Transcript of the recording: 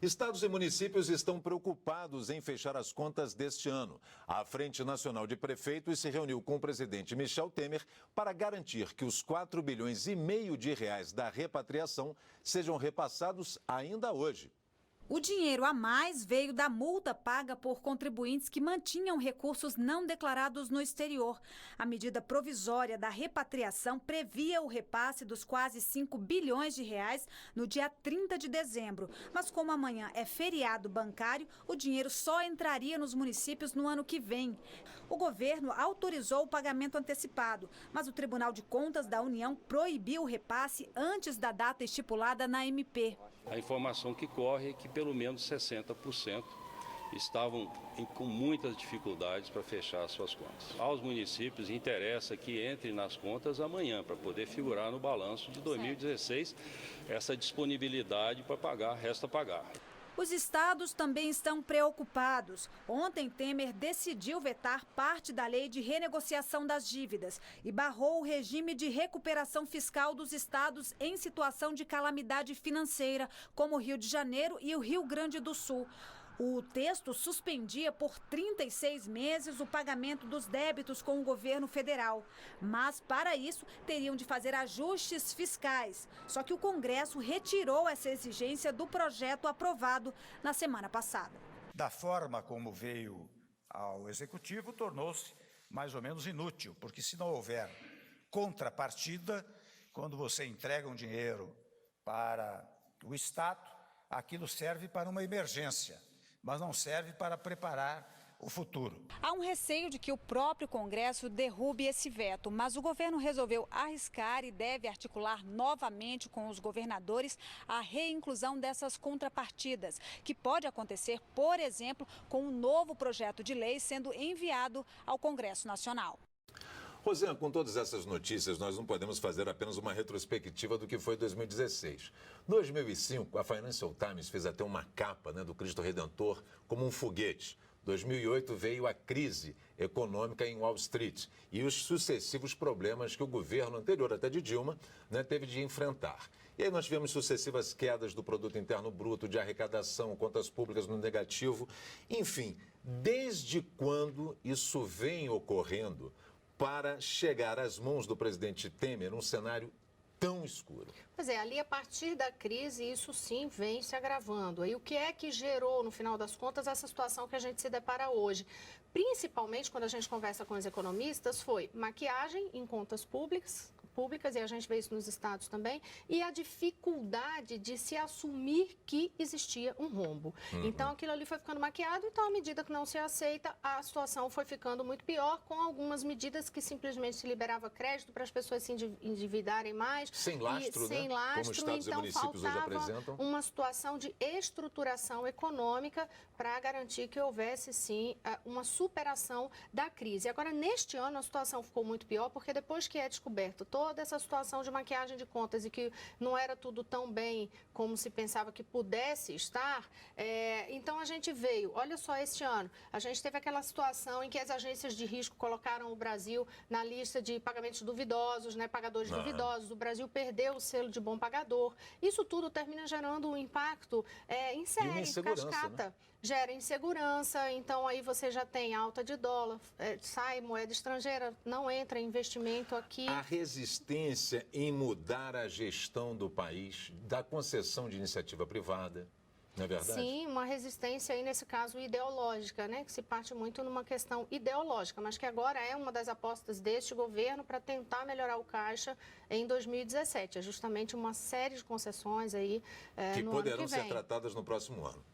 Estados e municípios estão preocupados em fechar as contas deste ano. A Frente Nacional de Prefeitos se reuniu com o presidente Michel Temer para garantir que os 4,5 bilhões de reais da repatriação sejam repassados ainda hoje. O dinheiro a mais veio da multa paga por contribuintes que mantinham recursos não declarados no exterior. A medida provisória da repatriação previa o repasse dos quase 5 bilhões de reais no dia 30 de dezembro. Mas como amanhã é feriado bancário, o dinheiro só entraria nos municípios no ano que vem. O governo autorizou o pagamento antecipado, mas o Tribunal de Contas da União proibiu o repasse antes da data estipulada na MP. A informação que corre é que pelo menos 60% estavam com muitas dificuldades para fechar as suas contas. Aos municípios interessa que entre nas contas amanhã, para poder figurar no balanço de 2016 essa disponibilidade para pagar, resta pagar. Os estados também estão preocupados. Ontem, Temer decidiu vetar parte da lei de renegociação das dívidas e barrou o regime de recuperação fiscal dos estados em situação de calamidade financeira, como o Rio de Janeiro e o Rio Grande do Sul. O texto suspendia por 36 meses o pagamento dos débitos com o governo federal. Mas, para isso, teriam de fazer ajustes fiscais. Só que o Congresso retirou essa exigência do projeto aprovado na semana passada. Da forma como veio ao Executivo, tornou-se mais ou menos inútil, porque se não houver contrapartida, quando você entrega um dinheiro para o Estado, aquilo serve para uma emergência, mas não serve para preparar o futuro. Há um receio de que o próprio Congresso derrube esse veto, mas o governo resolveu arriscar e deve articular novamente com os governadores a reinclusão dessas contrapartidas, que pode acontecer, por exemplo, com um novo projeto de lei sendo enviado ao Congresso Nacional. Rosana, com todas essas notícias, nós não podemos fazer apenas uma retrospectiva do que foi 2016. Em 2005, a Financial Times fez até uma capa, do Cristo Redentor como um foguete. 2008 veio a crise econômica em Wall Street e os sucessivos problemas que o governo anterior, até de Dilma, teve de enfrentar. E aí nós tivemos sucessivas quedas do produto interno bruto, de arrecadação, contas públicas no negativo. Enfim, desde quando isso vem ocorrendo para chegar às mãos do presidente Temer um cenário tão escuro? Pois é, ali a partir da crise, isso sim vem se agravando. Aí o que é que gerou, no final das contas, essa situação que a gente se depara hoje? Principalmente quando a gente conversa com os economistas, foi maquiagem em contas públicas, e a gente vê isso nos estados também, e a dificuldade de se assumir que existia um rombo. Então, aquilo ali foi ficando maquiado, então, à medida que não se aceita, a situação foi ficando muito pior, com algumas medidas que simplesmente se liberava crédito para as pessoas se endividarem mais. Sem lastro, sem lastro, como estados então e municípios hoje apresentam. Uma situação de estruturação econômica para garantir que houvesse, sim, uma superação da crise. Agora, neste ano, a situação ficou muito pior, porque depois que é descoberto toda essa situação de maquiagem de contas e que não era tudo tão bem como se pensava que pudesse estar, então a gente veio, olha só, este ano, a gente teve aquela situação em que as agências de risco colocaram o Brasil na lista de pagamentos duvidosos, pagadores duvidosos, o Brasil perdeu o selo de bom pagador. Isso tudo termina gerando um impacto em série, em cascata. Gera insegurança, então aí você já tem alta de dólar, sai moeda estrangeira, não entra investimento aqui. A resistência em mudar a gestão do país, da concessão de iniciativa privada, não é verdade? Sim, uma resistência aí, nesse caso, ideológica, que se parte muito numa questão ideológica, mas que agora é uma das apostas deste governo para tentar melhorar o caixa em 2017. É justamente uma série de concessões aí que no poderão ano que vem. ser tratadas no próximo ano.